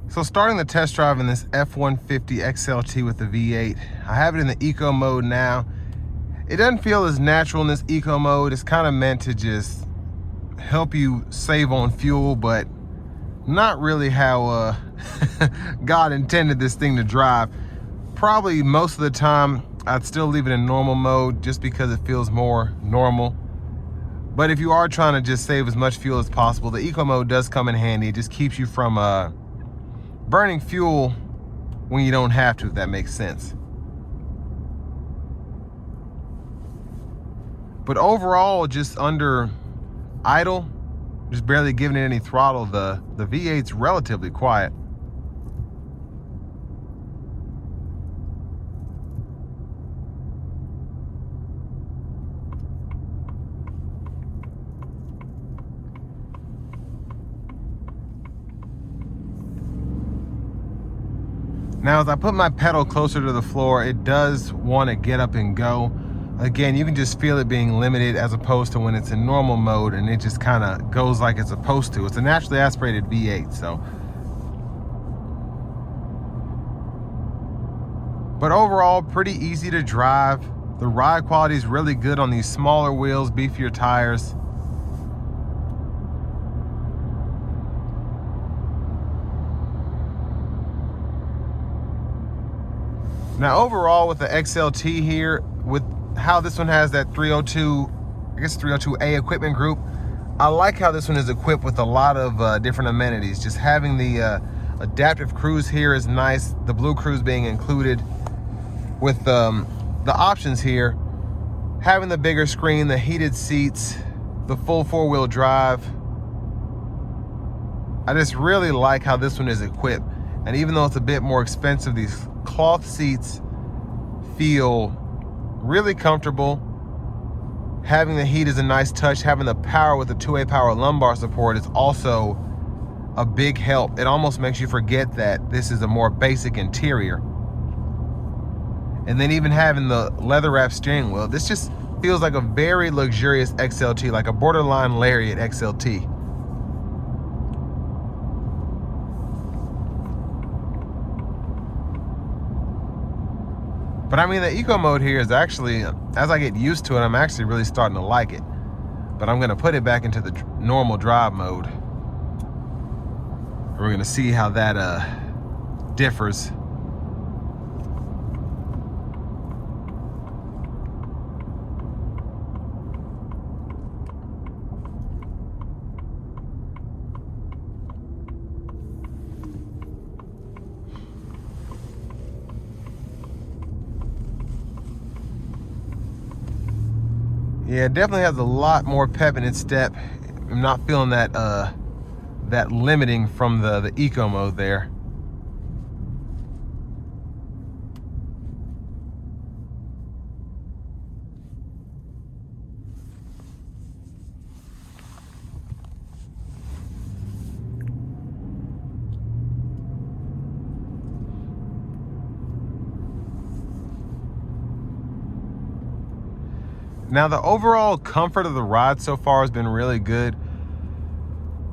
So starting the test drive in this F-150 XLT with the V8, I have it in the eco mode now. It doesn't feel as natural in this eco mode. It's kind of meant to just help you save on fuel, but not really how God intended this thing to drive. Probably most of the time, I'd still leave it in normal mode just because it feels more normal. But if you are trying to just save as much fuel as possible, the eco mode does come in handy. It just keeps you from burning fuel when you don't have to, if that makes sense. But overall, just under idle, just barely giving it any throttle, the V8's relatively quiet. Now, as I put my pedal closer to the floor, it does want to get up and go. Again, you can just feel it being limited as opposed to when it's in normal mode and it just kind of goes like it's supposed to. It's a naturally aspirated V8, so. But overall, pretty easy to drive. The ride quality is really good on these smaller wheels, beefier tires. Now overall with the XLT here, with how this one has that 302, I guess 302A equipment group, I like how this one is equipped with a lot of different amenities. Just having the adaptive cruise here is nice. The Blue Cruise being included with the options here. Having the bigger screen, the heated seats, the full four-wheel drive. I just really like how this one is equipped. And even though it's a bit more expensive, these cloth seats feel really comfortable. Having the heat is a nice touch. Having the power with the 2-way power lumbar support is also a big help. It almost makes you forget that this is a more basic interior. And then even having the leather wrap steering wheel, this just feels like a very luxurious XLT, like a borderline Lariat XLT. But I mean, the eco mode here is actually, as I get used to it, I'm actually really starting to like it. But I'm gonna put it back into the normal drive mode. We're gonna see how that differs. Yeah, it definitely has a lot more pep in its step. I'm not feeling that that limiting from the eco mode there. Now, the overall comfort of the ride so far has been really good.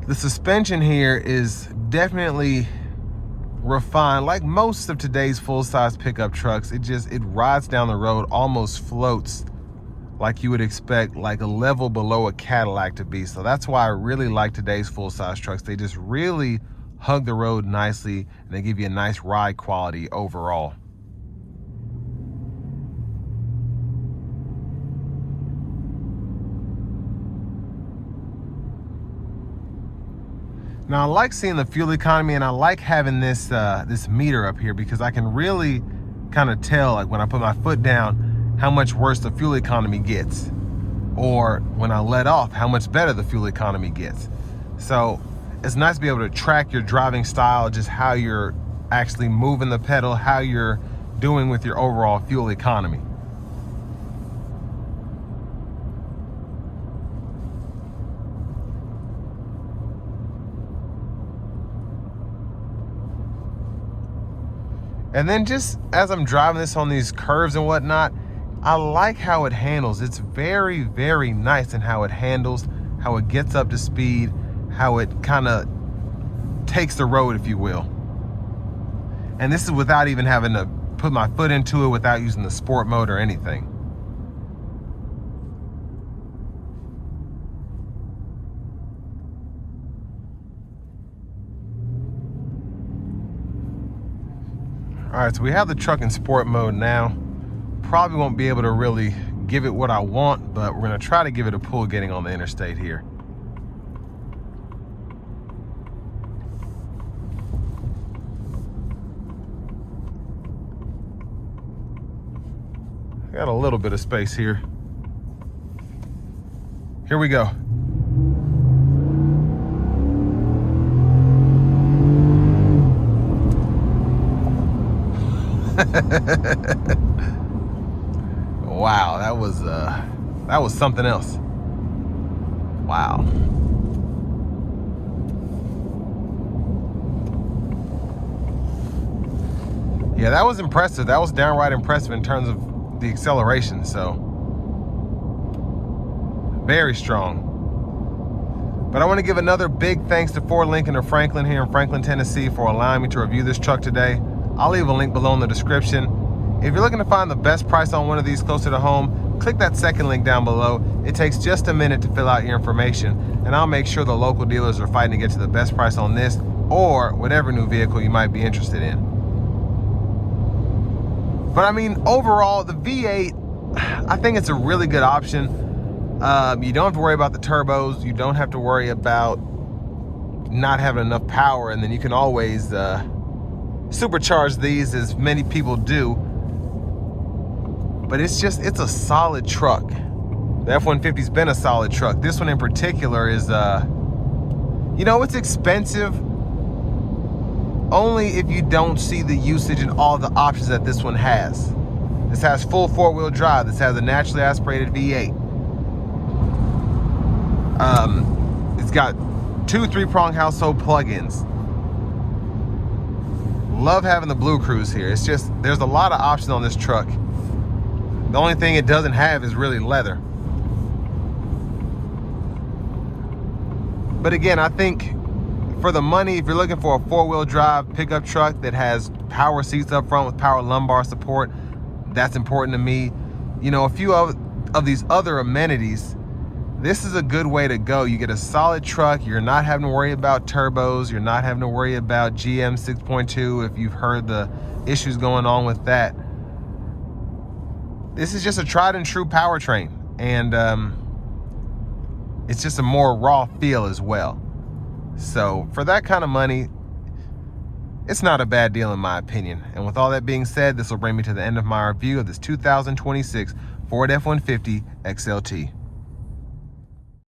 The suspension here is definitely refined. Like most of today's full-size pickup trucks, it rides down the road, almost floats like you would expect, like a level below a Cadillac to be. So that's why I really like today's full-size trucks. They just really hug the road nicely, and they give you a nice ride quality overall. Now, I like seeing the fuel economy, and I like having this this meter up here because I can really kind of tell, like when I put my foot down, how much worse the fuel economy gets, or when I let off, how much better the fuel economy gets. So it's nice to be able to track your driving style, just how you're actually moving the pedal, how you're doing with your overall fuel economy. And then just as I'm driving this on these curves and whatnot, I like how it handles. It's very, very nice in how it handles, how it gets up to speed, how it kind of takes the road, if you will. And this is without even having to put my foot into it, without using the sport mode or anything. All right, so we have the truck in sport mode now. Probably won't be able to really give it what I want, but we're gonna try to give it a pull getting on the interstate here. Got a little bit of space here. Here we go. Wow, that was something else. Wow. Yeah, that was impressive. That was downright impressive in terms of the acceleration. So very strong. But I want to give another big thanks to Ford Lincoln of Franklin here in Franklin, Tennessee for allowing me to review this truck today. I'll leave a link below in the description. If you're looking to find the best price on one of these closer to home, click that second link down below. It takes just a minute to fill out your information, and I'll make sure the local dealers are fighting to get to the best price on this or whatever new vehicle you might be interested in. But I mean, overall, the V8, I think it's a really good option. You don't have to worry about the turbos. You don't have to worry about not having enough power, and then you can always supercharge these, as many people do. But it's a solid truck. The F-150's been a solid truck. This one in particular is, you know, it's expensive only if you don't see the usage and all the options that this one has. This has full four-wheel drive. This has a naturally aspirated V8. It's got 2 3-prong household plug-ins. Love having the Blue Cruise here. It's just, there's a lot of options on this truck. The only thing it doesn't have is really leather. But again, I think for the money, if you're looking for a 4-wheel drive pickup truck that has power seats up front with power lumbar support, that's important to me. You know, a few of these other amenities, this is a good way to go. You get a solid truck. You're not having to worry about turbos. You're not having to worry about GM 6.2 if you've heard the issues going on with that. This is just a tried and true powertrain, and it's just a more raw feel as well. So for that kind of money, it's not a bad deal in my opinion. And with all that being said, this will bring me to the end of my review of this 2026 Ford F-150 XLT.